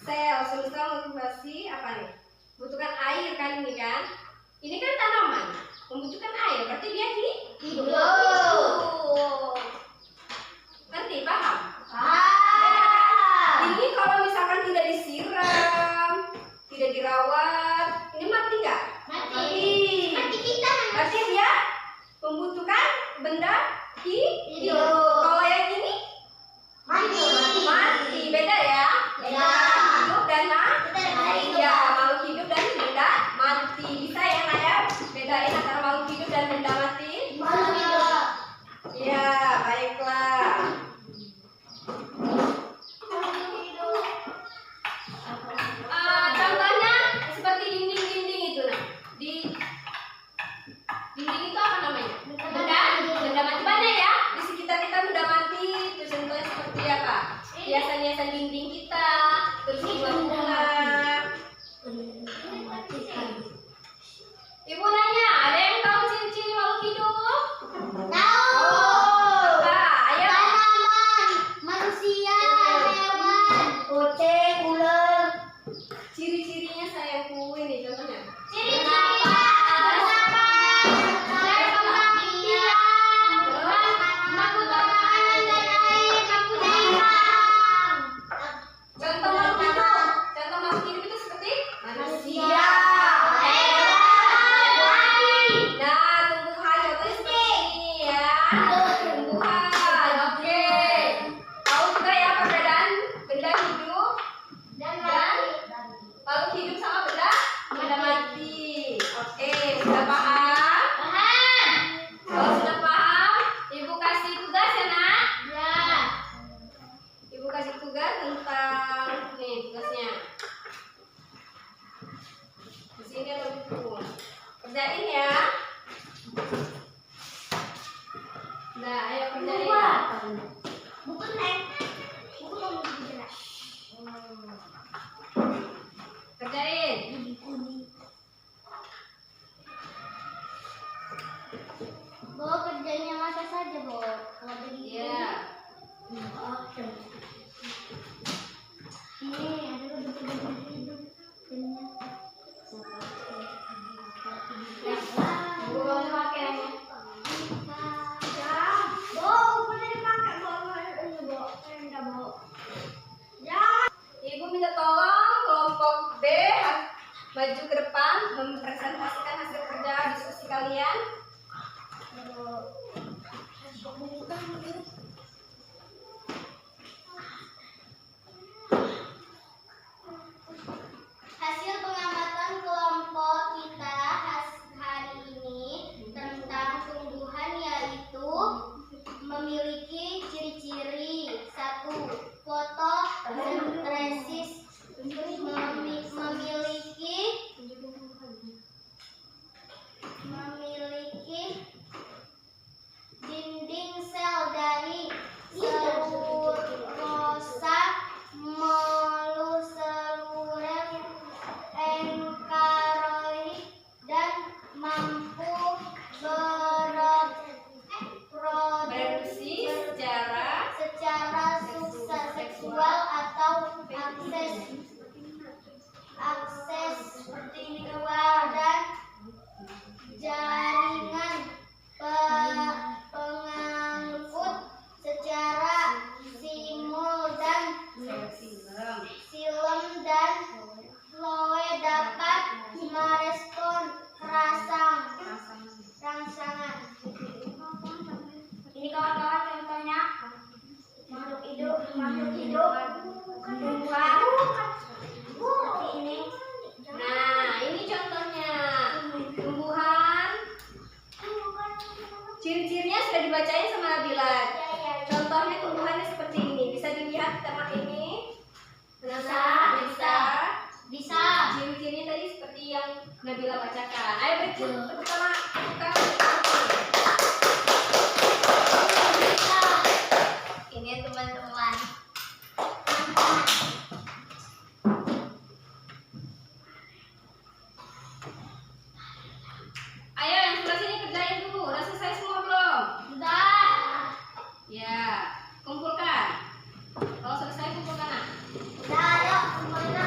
Sel motivasi apa nih? Butuhkan air kan ini kan? Ini kan tanaman, membutuhkan air, berarti dia hidup. Ngerti, paham? Ini kalau misalkan tidak disiram, tidak dirawat, ini mati nggak? Mati kita. Berarti dia membutuhkan benda hidup. Kalau yang ini mati. Beda ya? Beda. Hidup dan mati. Ya, makhluk hidup dan benda mati. Bisa ya, Naya? Bedain antara makhluk hidup dan benda mati? Makhluk hidup. Ya, baiklah. Contohnya seperti dinding-dinding itu, nah. Di dinding itu apa namanya? Benda mati banyak ya. Di sekitar kita benda mati. Terus contohnya seperti apa? Hiasan-hiasan dinding kita. Terus bunga-bunga. Ibu nanya, ada yang tahu ciri-ciri makhluk hidup? Tahu. Ayo. Tanaman, manusia, hewan, kucing, ular. Ciri-cirinya sayangku ini contohnya. Ciri-cirinya Contoh makhluk hidup itu seperti manusia. Nah, tumbuhan contohnya seperti ini ya. Tumbuhan. Oke. Tahu juga ya perbedaan benda hidup dan makhluk hidup sama benda mati. Oke, sudah paham? Kalau sudah paham, Ibu kasih tugas ya, Nak? Ibu kasih tugas tentang nih tugasnya. Di sini ada buku. Kerjain ya. Nah, ayo kerjain. buku nek. Buku mau jelas. Kerjain. Bo, kerjanya masa saja, Bo. Kalau begitu. Iya. Ini ada buku-buku hidup. Ibu mau pakai. Ibu minta tolong kelompok B maju ke depan mempresentasikan hasil kerja diskusi kalian. Hasil pengamatan kelompok kita hari ini tentang tumbuhan yaitu memiliki ciri-ciri 1. Fotosintesis, memiliki dinding sel dari selulosa moluseluler enkaroid dan mampu Bereproduksi secara seksual atau akses seksual dan jaringan pengangkut secara simul dan silem dan floe dapat merespon rangsangan. Ini kawan-kawan contohnya makhluk hidup tumbuhan seperti ini. Nah, ini contohnya tumbuhan. Ciri-cirinya sudah dibacain sama Nabila. Contohnya tumbuhannya seperti ini. Bisa dilihat di tempat ini. Bisa. Ciri-cirinya tadi seperti yang Nabila bacakan. Ayo pertama kita. Ini teman-teman. Ayo yang sebelah sini kerjain dulu. Udah selesai semua belum? Sudah. Ya, kumpulkan. Kalau selesai kumpulkan. Sudah, ayo semuanya.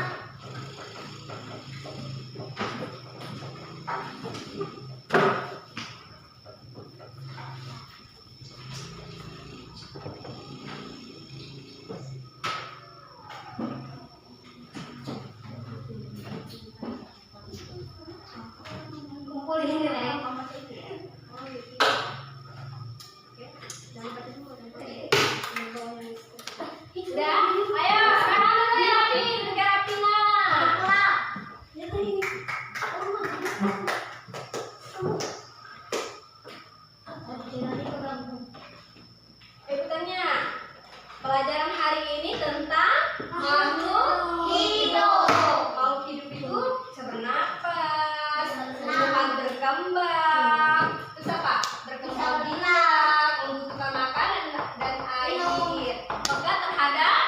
hari ini tentang makhluk hidup. Makhluk hidup itu bisa bernapas, tumbuhan berkembang, terus apa? Berkembang biak, membutuhkan makanan dan air. Peka terhadap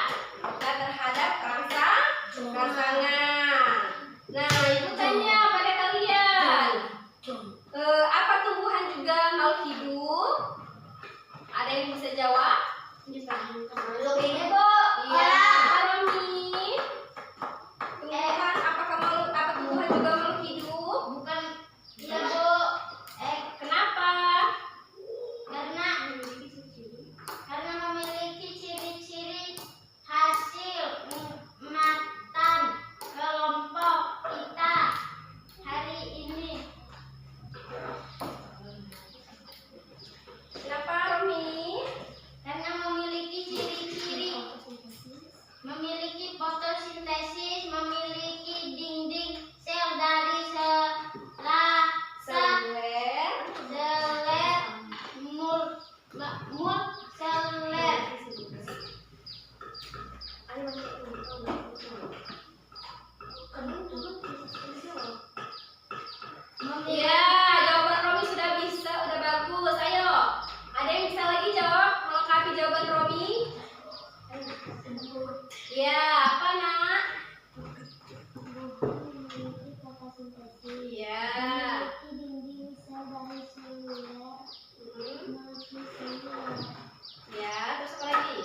rangsangan. Nah, itu tanya pada kalian. Apa tumbuhan juga makhluk hidup? Ada yang bisa jawab? Makhluk ini, Bu. Iya, Romi. Tumbuhan, apa tumbuhan juga makhluk hidup? Bukan. Iya, Bu. Kenapa? Karena memiliki ciri-ciri hasil matan kelompok kita hari ini. Kenapa, Romi? Karena memiliki ciri-ciri, memiliki fotosintesis, memiliki dinding sel dari Seler. seller. Iya, jawaban Romi sudah bisa, udah bagus. Ayo, ada yang bisa lagi jawab melengkapi jawaban Romi? Iya, apa nak? Memiliki fotosintesis, Iya. memiliki dinding sel dari seluler, memiliki seluler. Ya, terus apa lagi?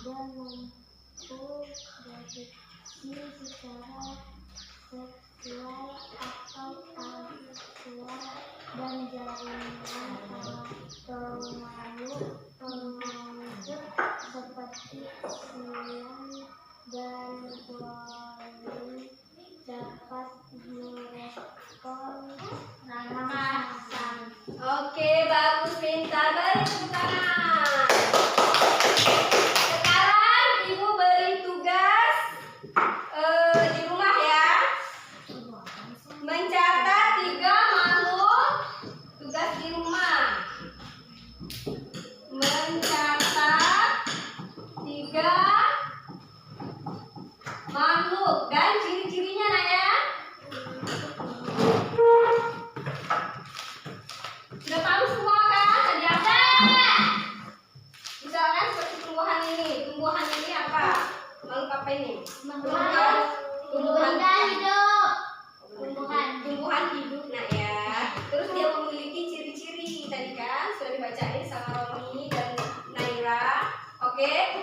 Dan mampu bereaksi secara seksual atau aseksual dan jaringan pemalu seperti silang dan boleh dapat merespon rangsangan. Oke, bagus, pintar. Beri tepuk tangan. Sekarang Ibu beri tugas di rumah ya. Mencatat 3 makhluk. Tugas di rumah. Mencatat 3 makhluk dan ciri-cirinya nak ya. Sudah tahu semua kan? Tadi apa? Misalkan seperti tumbuhan ini. Tumbuhan ini apa? Makhluk apa ini? Benda hidup. Tumbuhan hidup nak ya. Terus dia memiliki ciri-ciri tadi kan sudah dibacain sama Romi dan Naira. Oke.